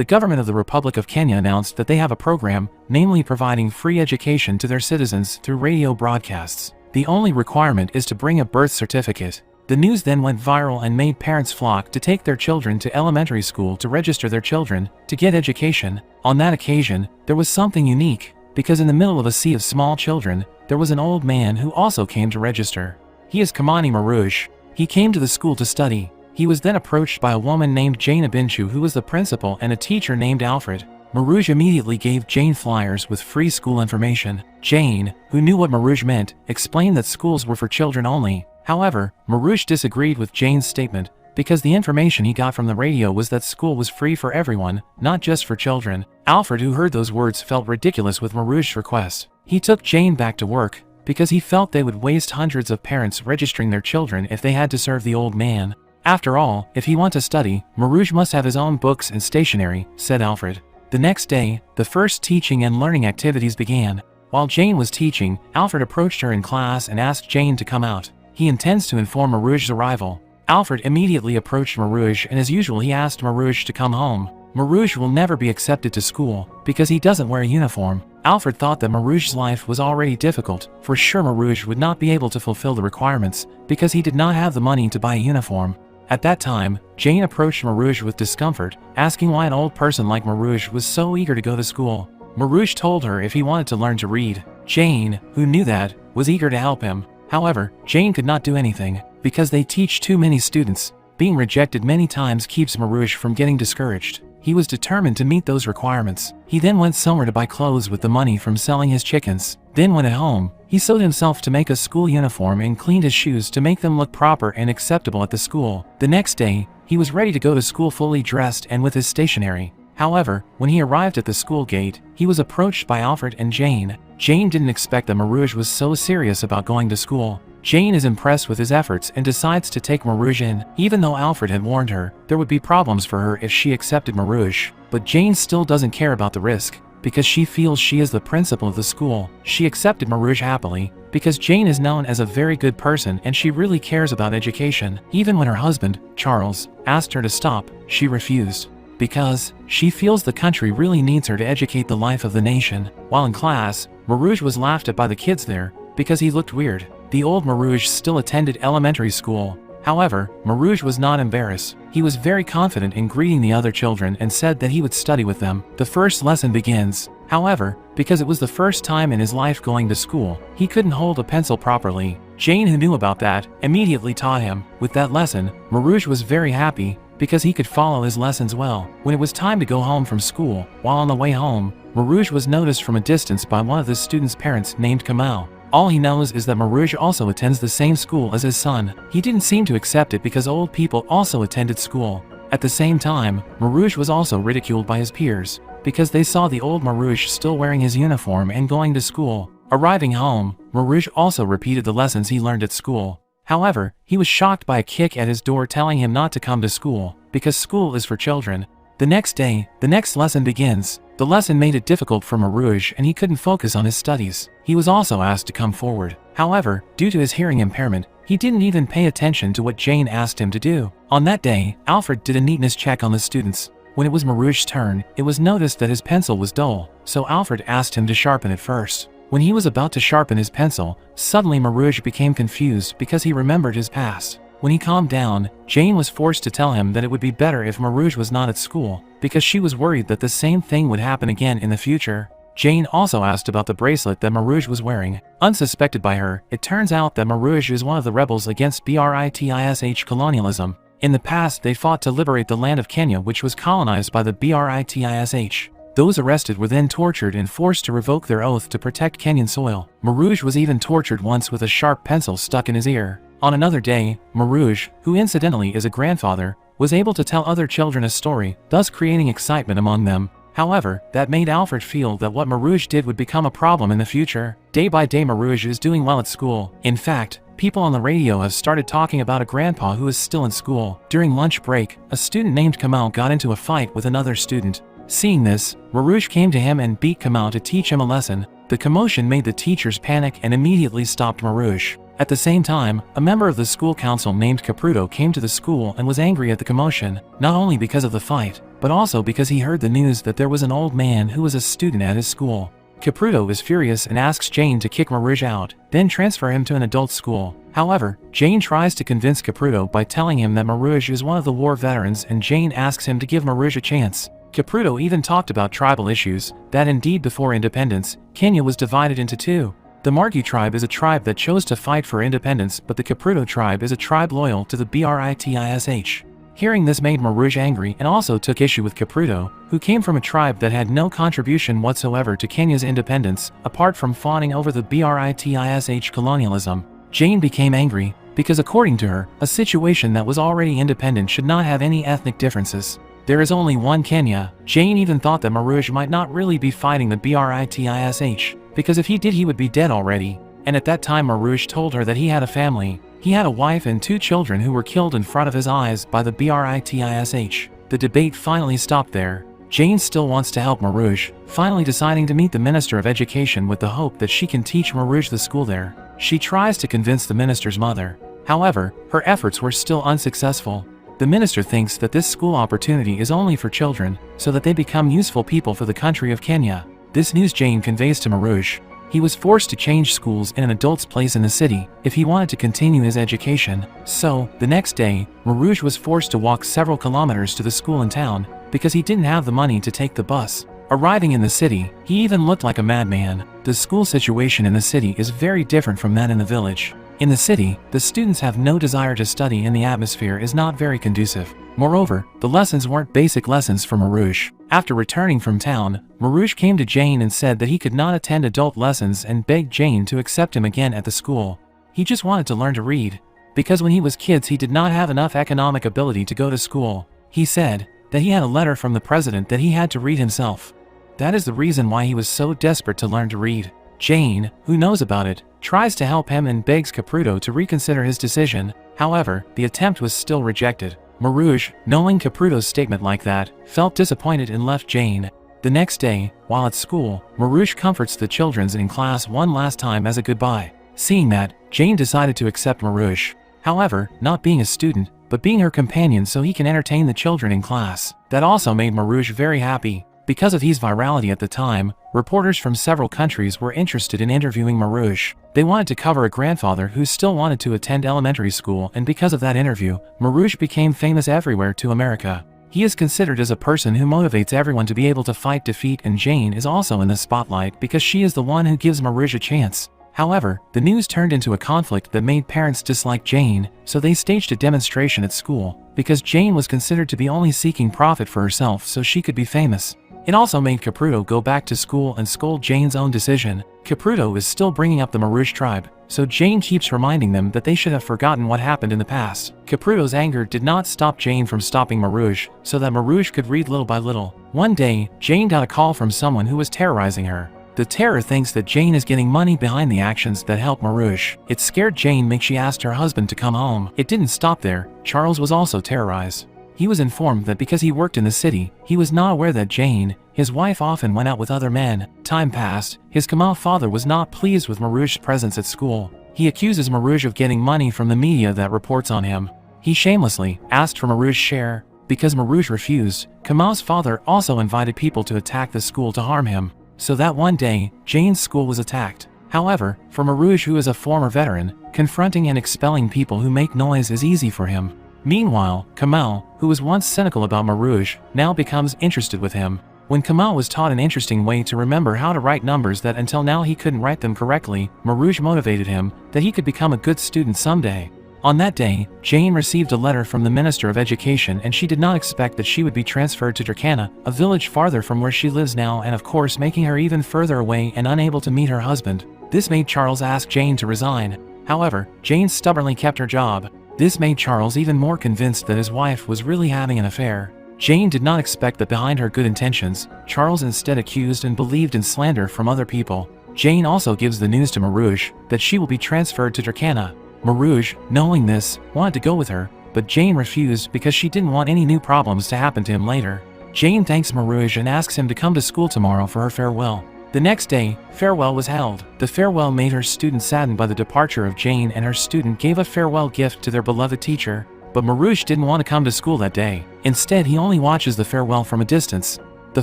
the government of the Republic of Kenya announced that they have a program, namely providing free education to their citizens through radio broadcasts. The only requirement is to bring a birth certificate. The news then went viral and made parents flock to take their children to elementary school to register their children to get education. On that occasion, there was something unique, because in the middle of a sea of small children, there was an old man who also came to register. He is Kamani Maruge. He came to the school to study. He was then approached by a woman named Jane Abinchu, who was the principal, and a teacher named Alfred. Maruge immediately gave Jane flyers with free school information. Jane, who knew what Maruge meant, explained that schools were for children only. However, Maruge disagreed with Jane's statement, because the information he got from the radio was that school was free for everyone, not just for children. Alfred, who heard those words, felt ridiculous with Maruge's request. He took Jane back to work, because he felt they would waste hundreds of parents registering their children if they had to serve the old man. After all, if he wants to study, Maruge must have his own books and stationery, said Alfred. The next day, the first teaching and learning activities began. While Jane was teaching, Alfred approached her in class and asked Jane to come out. He intends to inform Maruge's arrival. Alfred immediately approached Maruge, and as usual he asked Maruge to come home. Maruge will never be accepted to school, because he doesn't wear a uniform. Alfred thought that Maruge's life was already difficult. For sure Maruge would not be able to fulfill the requirements, because he did not have the money to buy a uniform. At that time, Jane approached Maruge with discomfort, asking why an old person like Maruge was so eager to go to school. Maruge told her if he wanted to learn to read. Jane, who knew that, was eager to help him. However, Jane could not do anything, because they teach too many students. Being rejected many times keeps Maruge from getting discouraged. He was determined to meet those requirements. He then went somewhere to buy clothes with the money from selling his chickens. Then when at home, he sewed himself to make a school uniform and cleaned his shoes to make them look proper and acceptable at the school. The next day, he was ready to go to school fully dressed and with his stationery. However, when he arrived at the school gate, he was approached by Alfred and Jane. Jane didn't expect that Maruge was so serious about going to school. Jane is impressed with his efforts and decides to take Maruge in. Even though Alfred had warned her, there would be problems for her if she accepted Maruge. But Jane still doesn't care about the risk, because she feels she is the principal of the school. She accepted Maruge happily, because Jane is known as a very good person and she really cares about education. Even when her husband, Charles, asked her to stop, she refused, because she feels the country really needs her to educate the life of the nation. While in class, Maruge was laughed at by the kids there, because he looked weird. The old Maruge still attended elementary school. However, Maruge was not embarrassed. He was very confident in greeting the other children and said that he would study with them. The first lesson begins. However, because it was the first time in his life going to school, he couldn't hold a pencil properly. Jane, who knew about that, immediately taught him. With that lesson, Maruge was very happy, because he could follow his lessons well. When it was time to go home from school, while on the way home, Maruge was noticed from a distance by one of the students' parents named Kamau. All he knows is that Maruge also attends the same school as his son. He didn't seem to accept it because old people also attended school. At the same time, Maruge was also ridiculed by his peers, because they saw the old Maruge still wearing his uniform and going to school. Arriving home, Maruge also repeated the lessons he learned at school. However, he was shocked by a kick at his door telling him not to come to school, because school is for children. The next day, the next lesson begins. The lesson made it difficult for Maruge and he couldn't focus on his studies. He was also asked to come forward. However, due to his hearing impairment, he didn't even pay attention to what Jane asked him to do. On that day, Alfred did a neatness check on the students. When it was Maruge's turn, it was noticed that his pencil was dull, so Alfred asked him to sharpen it first. When he was about to sharpen his pencil, suddenly Maruge became confused because he remembered his past. When he calmed down, Jane was forced to tell him that it would be better if Maruge was not at school, because she was worried that the same thing would happen again in the future. Jane also asked about the bracelet that Maruge was wearing. Unsuspected by her, it turns out that Maruge is one of the rebels against British colonialism. In the past, they fought to liberate the land of Kenya, which was colonized by the British. Those arrested were then tortured and forced to revoke their oath to protect Kenyan soil. Maruge was even tortured once with a sharp pencil stuck in his ear. On another day, Maruge, who incidentally is a grandfather, was able to tell other children a story, thus creating excitement among them. However, that made Alfred feel that what Maruge did would become a problem in the future. Day by day, Maruge is doing well at school. In fact, people on the radio have started talking about a grandpa who is still in school. During lunch break, a student named Kamau got into a fight with another student. Seeing this, Maruge came to him and beat Kamau to teach him a lesson. The commotion made the teachers panic and immediately stopped Maruge. At the same time, a member of the school council named Capruto came to the school and was angry at the commotion, not only because of the fight, but also because he heard the news that there was an old man who was a student at his school. Capruto is furious and asks Jane to kick Maruge out, then transfer him to an adult school. However, Jane tries to convince Capruto by telling him that Maruge is one of the war veterans, and Jane asks him to give Maruge a chance. Capruto even talked about tribal issues, that indeed before independence, Kenya was divided into two. The Maruge tribe is a tribe that chose to fight for independence, but the Capruto tribe is a tribe loyal to the British. Hearing this made Maruge angry and also took issue with Capruto, who came from a tribe that had no contribution whatsoever to Kenya's independence, apart from fawning over the British colonialism. Jane became angry, because according to her, a situation that was already independent should not have any ethnic differences. There is only one Kenya. Jane even thought that Maruge might not really be fighting the British, because if he did he would be dead already. And at that time Maruge told her that he had a family. He had a wife and 2 children who were killed in front of his eyes by the British. The debate finally stopped there. Jane still wants to help Maruge, finally deciding to meet the Minister of Education with the hope that she can teach Maruge the school there. She tries to convince the minister's mother. However, her efforts were still unsuccessful. The minister thinks that this school opportunity is only for children, so that they become useful people for the country of Kenya. This news Jane conveys to Maruge. He was forced to change schools in an adult's place in the city if he wanted to continue his education. So, the next day, Maruge was forced to walk several kilometers to the school in town because he didn't have the money to take the bus. Arriving in the city, he even looked like a madman. The school situation in the city is very different from that in the village. In the city, the students have no desire to study and the atmosphere is not very conducive. Moreover, the lessons weren't basic lessons for Maruge. After returning from town, Maruge came to Jane and said that he could not attend adult lessons and begged Jane to accept him again at the school. He just wanted to learn to read. Because when he was kids he did not have enough economic ability to go to school. He said that he had a letter from the president that he had to read himself. That is the reason why he was so desperate to learn to read. Jane, who knows about it, tries to help him and begs Capruto to reconsider his decision. However, the attempt was still rejected. Maruge, knowing Capruto's statement like that, felt disappointed and left Jane. The next day, while at school, Maruge comforts the children in class one last time as a goodbye. Seeing that, Jane decided to accept Maruge. However, not being a student, but being her companion so he can entertain the children in class. That also made Maruge very happy. Because of his virality at the time, reporters from several countries were interested in interviewing Maruge. They wanted to cover a grandfather who still wanted to attend elementary school, and because of that interview, Maruge became famous everywhere to America. He is considered as a person who motivates everyone to be able to fight defeat, and Jane is also in the spotlight because she is the one who gives Maruge a chance. However, the news turned into a conflict that made parents dislike Jane, so they staged a demonstration at school, because Jane was considered to be only seeking profit for herself so she could be famous. It also made Capruto go back to school and scold Jane's own decision. Capruto is still bringing up the Maruge tribe, so Jane keeps reminding them that they should have forgotten what happened in the past. Capruto's anger did not stop Jane from stopping Maruge, so that Maruge could read little by little. One day, Jane got a call from someone who was terrorizing her. The terror thinks that Jane is getting money behind the actions that help Maruge. It scared Jane, make she asked her husband to come home. It didn't stop there. Charles was also terrorized. He was informed that because he worked in the city, he was not aware that Jane, his wife, often went out with other men. Time passed. His Kamal father was not pleased with Maruge's presence at school. He accuses Maruge of getting money from the media that reports on him. He shamelessly asked for Maruge's share. Because Maruge refused, Kamal's father also invited people to attack the school to harm him. So that one day, Jane's school was attacked. However, for Maruge, who is a former veteran, confronting and expelling people who make noise is easy for him. Meanwhile, Kamal, who was once cynical about Maruge, now becomes interested with him. When Kamal was taught an interesting way to remember how to write numbers that until now he couldn't write them correctly, Maruge motivated him that he could become a good student someday. On that day, Jane received a letter from the Minister of Education, and she did not expect that she would be transferred to Turkana, a village farther from where she lives now, and of course making her even further away and unable to meet her husband. This made Charles ask Jane to resign. However, Jane stubbornly kept her job. This made Charles even more convinced that his wife was really having an affair. Jane did not expect that behind her good intentions, Charles instead accused and believed in slander from other people. Jane also gives the news to Maruge that she will be transferred to Turkana. Maruge, knowing this, wanted to go with her, but Jane refused because she didn't want any new problems to happen to him later. Jane thanks Maruge and asks him to come to school tomorrow for her farewell. The next day, farewell was held. The farewell made her student saddened by the departure of Jane, and her student gave a farewell gift to their beloved teacher. But Maruge didn't want to come to school that day. Instead, he only watches the farewell from a distance. The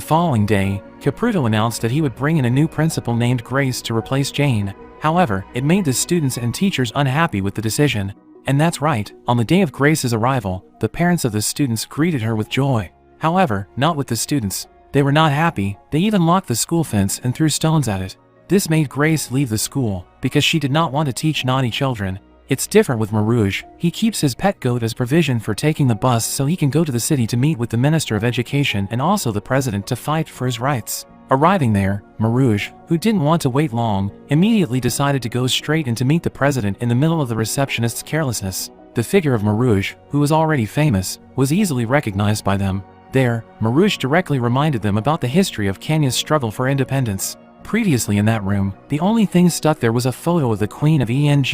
following day, Capruto announced that he would bring in a new principal named Grace to replace Jane. However, it made the students and teachers unhappy with the decision. And that's right, on the day of Grace's arrival, the parents of the students greeted her with joy. However, not with the students. They were not happy. They even locked the school fence and threw stones at it. This made Grace leave the school, because she did not want to teach naughty children. It's different with Maruge. He keeps his pet goat as provision for taking the bus so he can go to the city to meet with the Minister of Education and also the President to fight for his rights. Arriving there, Maruge, who didn't want to wait long, immediately decided to go straight in to meet the President in the middle of the receptionist's carelessness. The figure of Maruge, who was already famous, was easily recognized by them. There, Maruge directly reminded them about the history of Kenya's struggle for independence. Previously in that room, the only thing stuck there was a photo of the Queen of England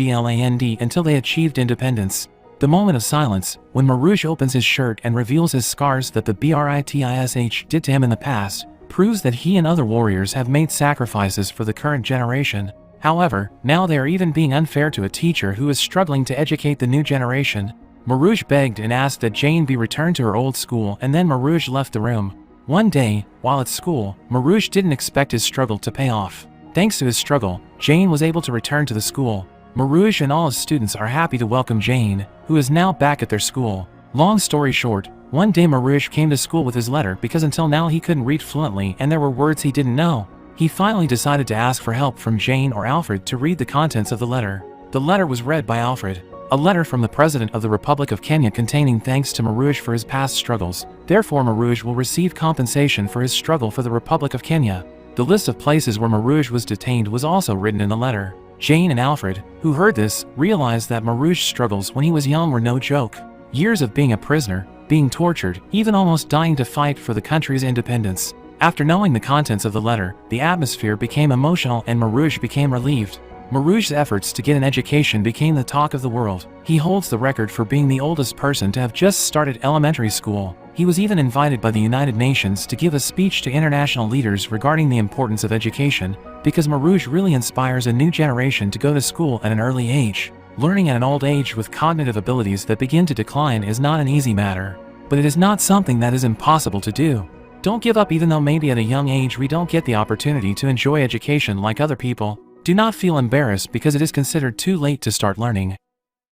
until they achieved independence. The moment of silence, when Maruge opens his shirt and reveals his scars that the British did to him in the past, proves that he and other warriors have made sacrifices for the current generation. However, now they are even being unfair to a teacher who is struggling to educate the new generation. Maruge begged and asked that Jane be returned to her old school, and then Maruge left the room. One day, while at school, Maruge didn't expect his struggle to pay off. Thanks to his struggle, Jane was able to return to the school. Maruge and all his students are happy to welcome Jane, who is now back at their school. Long story short, one day Maruge came to school with his letter because until now he couldn't read fluently and there were words he didn't know. He finally decided to ask for help from Jane or Alfred to read the contents of the letter. The letter was read by Alfred. A letter from the President of the Republic of Kenya containing thanks to Maruge for his past struggles. Therefore Maruge will receive compensation for his struggle for the Republic of Kenya. The list of places where Maruge was detained was also written in the letter. Jane and Alfred, who heard this, realized that Maruge's struggles when he was young were no joke. Years of being a prisoner, being tortured, even almost dying to fight for the country's independence. After knowing the contents of the letter, the atmosphere became emotional and Maruge became relieved. Maruge's efforts to get an education became the talk of the world. He holds the record for being the oldest person to have just started elementary school. He was even invited by the United Nations to give a speech to international leaders regarding the importance of education, because Maruge really inspires a new generation to go to school at an early age. Learning at an old age with cognitive abilities that begin to decline is not an easy matter. But it is not something that is impossible to do. Don't give up even though maybe at a young age we don't get the opportunity to enjoy education like other people. Do not feel embarrassed because it is considered too late to start learning.